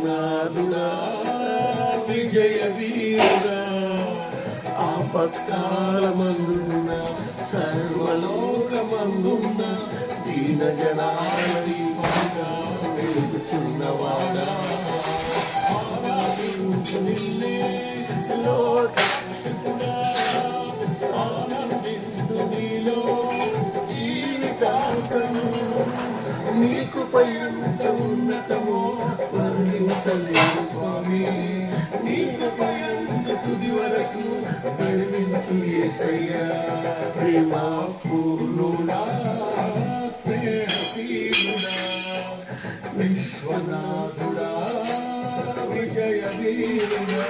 విశ్వనాథుడా విజయ వీరుడా ఆపత్కాలమందున్న సర్వలోకమందున్న దీన జనాల దీపంగా వెలుగుచున్నవాడా ఆరాధించు నిన్నే లోకరక్షకుడా ఆనందించు నీలో జీవితాంతము నీకు పైంత ఉన్నతము వర్ణించలేము స్వామి నీకు పైంత తుది వరకు నడిపించు యేసయ్యా ప్రేమ పూర్ణుడా స్నేహశీలుడా విశ్వనాథుడా విజయ వీరుడా